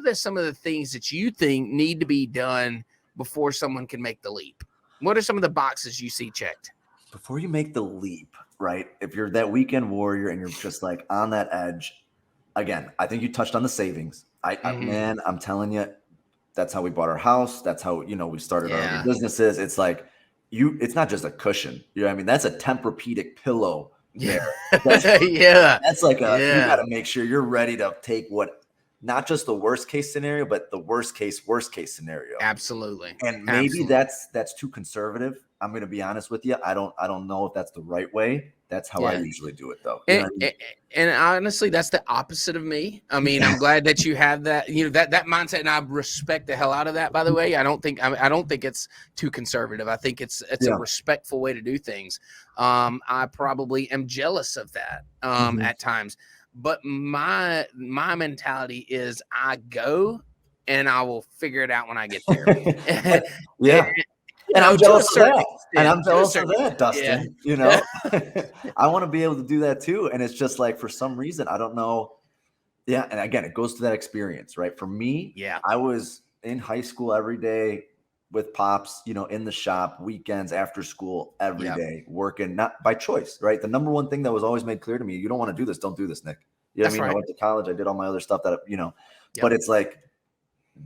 are some of the things that you think need to be done before someone can make the leap? What are some of the boxes you see checked? Before you make the leap, right? If you're that weekend warrior and you're just like on that edge, again, I think you touched on the savings. Man, I'm telling you, that's how we bought our house. That's how, we started our other businesses. It's like it's not just a cushion. You know what I mean? That's a Tempur-Pedic pillow there. That's like you got to make sure you're ready to take not just the worst case scenario, but the worst case scenario. Absolutely. And maybe that's too conservative. I'm going to be honest with you. I don't know if that's the right way. That's how I usually do it, though. And honestly, that's the opposite of me. I mean, I'm glad that you have that, that mindset, and I respect the hell out of that. By the way, I don't think it's too conservative. I think it's a respectful way to do things. I probably am jealous of that at times, but my mentality is I go and I will figure it out when I get there. And I'm jealous of that. And I'm jealous of that, Dustin. I want to be able to do that too. And it's just like, for some reason, I don't know. Yeah. And again, it goes to that experience, right? For me, I was in high school every day with pops, in the shop, weekends, after school, every day, working, not by choice, right? The number one thing that was always made clear to me, you don't want to do this, don't do this, Nick. You know what I mean? Right. I went to college, I did all my other stuff that, but it's like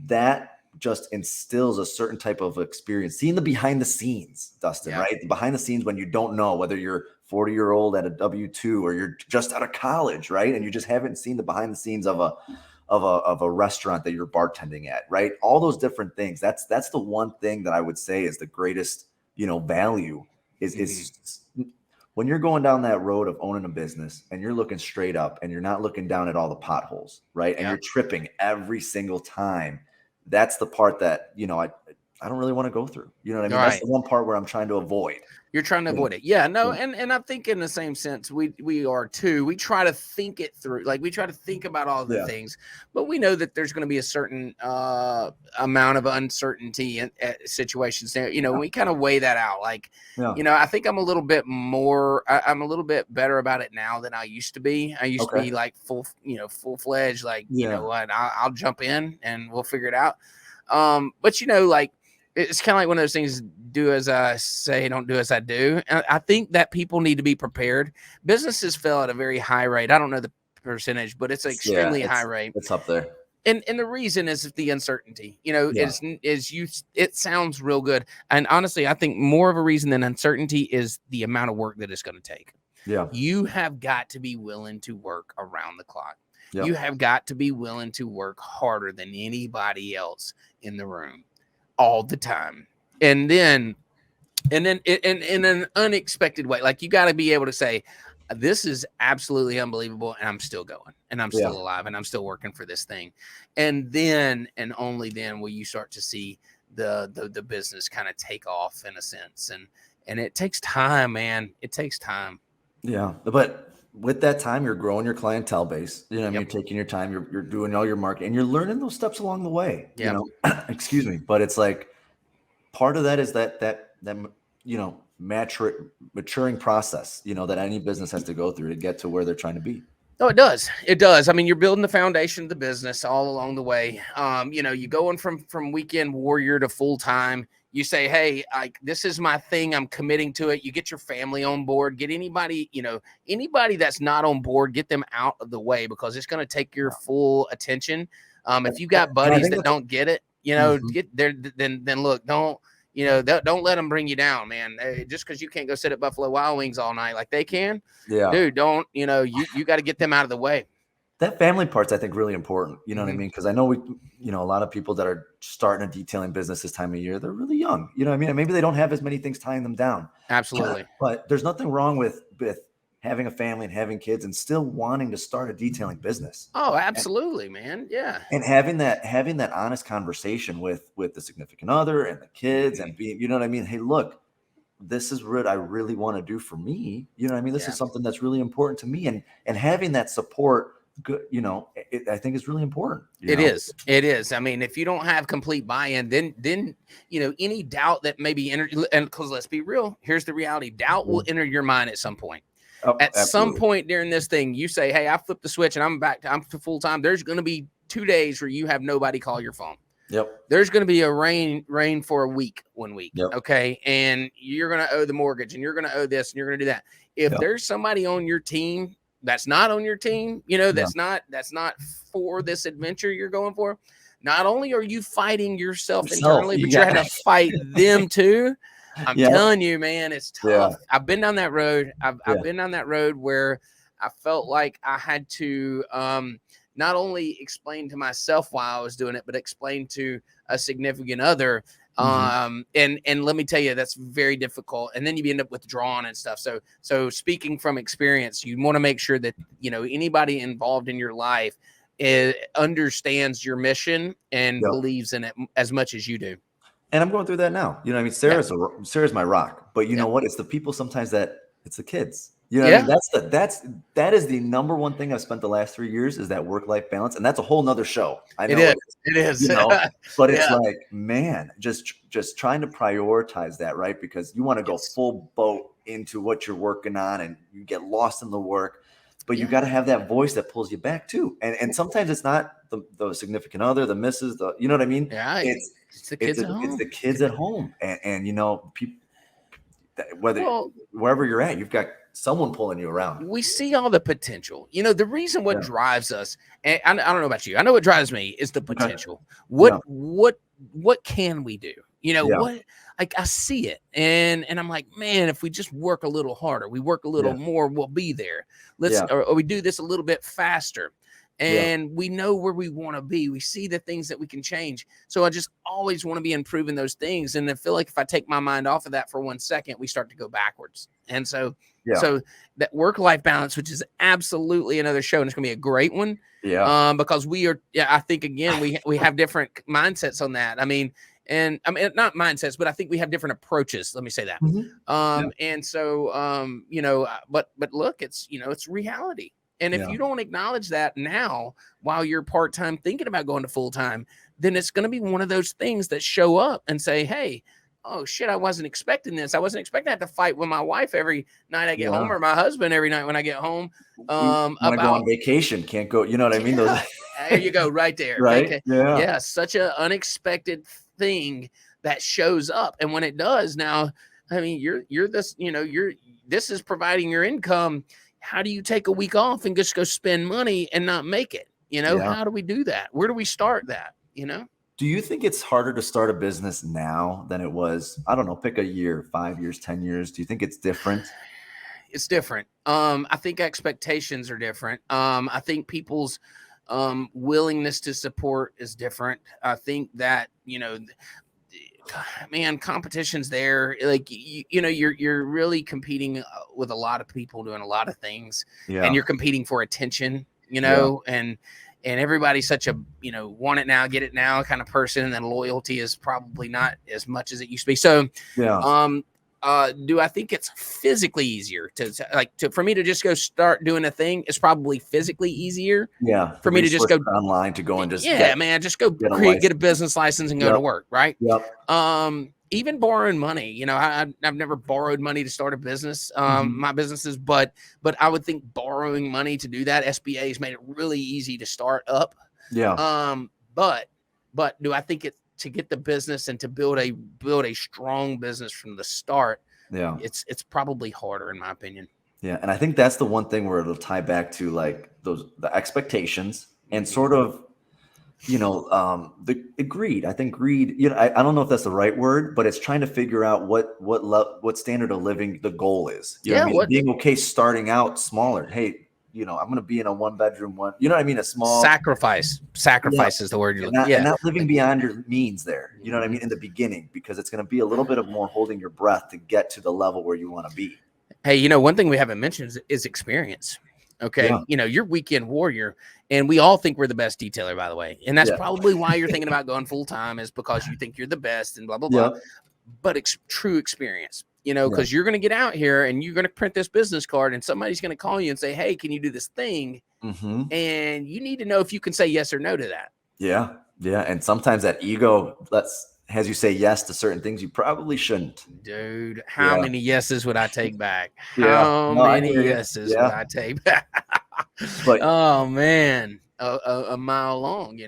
that just instills a certain type of experience, seeing the behind the scenes, Dustin, right? The behind the scenes when you don't know whether you're 40-year-old at a W-2 or you're just out of college, right? And you just haven't seen the behind the scenes of a restaurant that you're bartending at, right? All those different things. That's the one thing that I would say is the greatest, value is when you're going down that road of owning a business and you're looking straight up and you're not looking down at all the potholes, right? And you're tripping every single time. That's the part that, I don't really want to go through. You know what I mean? Right. That's the one part where I'm trying to avoid. You're trying to avoid it. Yeah, no. And I think in the same sense, we are too. We try to think it through. Like we try to think about all the things, but we know that there's going to be a certain amount of uncertainty in situations there. We kind of weigh that out. Like, I think I'm a little bit more, I'm a little bit better about it now than I used to be. I used to be like full-fledged, like, you know what, I'll jump in and we'll figure it out. But like, it's kind of like one of those things, do as I say, don't do as I do. And I think that people need to be prepared. Businesses fail at a very high rate. I don't know the percentage, but it's an extremely high rate. It's up there. And the reason is the uncertainty, it sounds real good. And honestly, I think more of a reason than uncertainty is the amount of work that it's going to take. Yeah. You have got to be willing to work around the clock. Yep. You have got to be willing to work harder than anybody else in the room all the time. And then in an unexpected way, like you got to be able to say, this is absolutely unbelievable. And I'm still going and I'm still alive and I'm still working for this thing. And then, and only then will you start to see the business kind of take off in a sense. And it takes time, man. It takes time. Yeah. But with that time, you're growing your clientele base. You're taking your time, you're doing all your marketing, and you're learning those steps along the way. Excuse me. But it's like part of that is that maturing process, that any business has to go through to get to where they're trying to be. Oh, it does. It does. I mean, you're building the foundation of the business all along the way. You going from weekend warrior to full time. You say, hey, this is my thing. I'm committing to it. You get your family on board. Get anybody that's not on board, get them out of the way because it's going to take your full attention. If you got buddies that don't get it, get there, then look, don't let them bring you down, man. Just because you can't go sit at Buffalo Wild Wings all night like they can, dude, don't, you got to get them out of the way. That family part's, I think, really important. You know what I mean? Because I know a lot of people that are starting a detailing business this time of year, they're really young. You know what I mean? And maybe they don't have as many things tying them down. Absolutely. But there's nothing wrong with having a family and having kids and still wanting to start a detailing business. Oh, absolutely, man. Yeah. And having that honest conversation with the significant other and the kids and being, you know what I mean? Hey, look, this is what I really want to do for me. You know what I mean? This is something that's really important to me. And having that support, good, I think is really important. It is. I mean, if you don't have complete buy-in, then any doubt that maybe and because let's be real, here's the reality: doubt will enter your mind at some point. At some point during this thing, you say, hey, I flipped the switch and I'm to full time. There's going to be 2 days where you have nobody call your phone. Yep. There's going to be a rain for a week, 1 week. Yep. Okay. And you're going to owe the mortgage and you're going to owe this and you're going to do that. If there's somebody on your team that's not on your team, that's not for this adventure you're going for, not only are you fighting yourself internally, but you're having to fight them too. I'm telling you, man, it's tough. Yeah. I've been down that road. I've been down that road where I felt like I had to not only explain to myself why I was doing it, but explain to a significant other. And let me tell you, that's very difficult. And then you end up withdrawing and stuff. So speaking from experience, you want to make sure that, anybody involved in your life understands your mission and believes in it as much as you do. And I'm going through that now. Sarah's my rock, but you know what? It's the people sometimes it's the kids. I mean, that is the number one thing I've spent the last 3 years is that work-life balance. And that's a whole nother show. I know it is. But it's like, man, just trying to prioritize that, right? Because you want to go full boat into what you're working on and you get lost in the work, but you got to have that voice that pulls you back too. And sometimes it's not the significant other, the missus, you know what I mean? Yeah. It's the kids at home. It's the kids at home. And people, wherever you're at, you've got someone pulling you around. We see all the potential. The reason what drives us, and I don't know about you, I know what drives me is the potential. What can we do? What, like, I see it and I'm like, man, if we just work a little harder, we work a little more, we'll be there. Or we do this a little bit faster. And we know where we want to be. We see the things that we can change. So I just always want to be improving those things. And I feel like if I take my mind off of that for 1 second, we start to go backwards. And so that work-life balance, which is absolutely another show, and it's going to be a great one. Yeah. Because I think, again, we have different mindsets on that. I mean, not mindsets, but I think we have different approaches. Let me say that. And so, but look, it's reality. And if you don't acknowledge that now, while you're part-time thinking about going to full-time, then it's going to be one of those things that show up and say, hey, oh shit, I wasn't expecting this. I wasn't expecting to have to fight with my wife every night I get home, or my husband every night when I get home. About go on vacation, can't go. You know what I mean? There you go, right there. Right? Yeah, such an unexpected thing that shows up, and when it does, now, I mean, you're this. This is providing your income. How do you take a week off and just go spend money and not make it? How do we do that? Where do we start that? Do you think it's harder to start a business now than it was? I don't know, pick a year, 5 years, 10 years. Do you think it's different? It's different. I think expectations are different. I think people's willingness to support is different. I think that, man, competition's there. Like, you're really competing with a lot of people doing a lot of things, and you're competing for attention, and everybody's such a, want it now, get it now kind of person. And then loyalty is probably not as much as it used to be. So, do I think it's physically easier for me to just go start doing a thing? It's probably physically easier. Yeah. For me to just go online to go and just just go get a business license and go to work. Right. Yep. Even borrowing money, I've never borrowed money to start a business, my businesses, but I would think borrowing money to do that, SBA has made it really easy to start up. Yeah. But do I think to get the business and to build a strong business from the start, it's probably harder in my opinion. Yeah. And I think that's the one thing where it'll tie back to like the expectations and sort of, the greed. I think greed, I don't know if that's the right word, but it's trying to figure out what standard of living the goal is. Being okay starting out smaller. Hey, I'm going to be in a 1-bedroom one. You know what I mean? A small sacrifice is the word you're looking at. And not living beyond your means there. You know what I mean? In the beginning, because it's going to be a little bit of more holding your breath to get to the level where you want to be. Hey, one thing we haven't mentioned is experience. Okay. You're weekend warrior, and we all think we're the best detailer, by the way. And that's probably why you're thinking about going full time, is because you think you're the best and blah, blah, blah. But it's true experience, because you're going to get out here and you're going to print this business card and somebody's going to call you and say, hey, can you do this thing? And you need to know if you can say yes or no to that. Yeah. Yeah. And sometimes that ego has you say yes to certain things you probably shouldn't. Dude, how many yeses would I take back? How many yeses would I take back? But oh man, a mile long,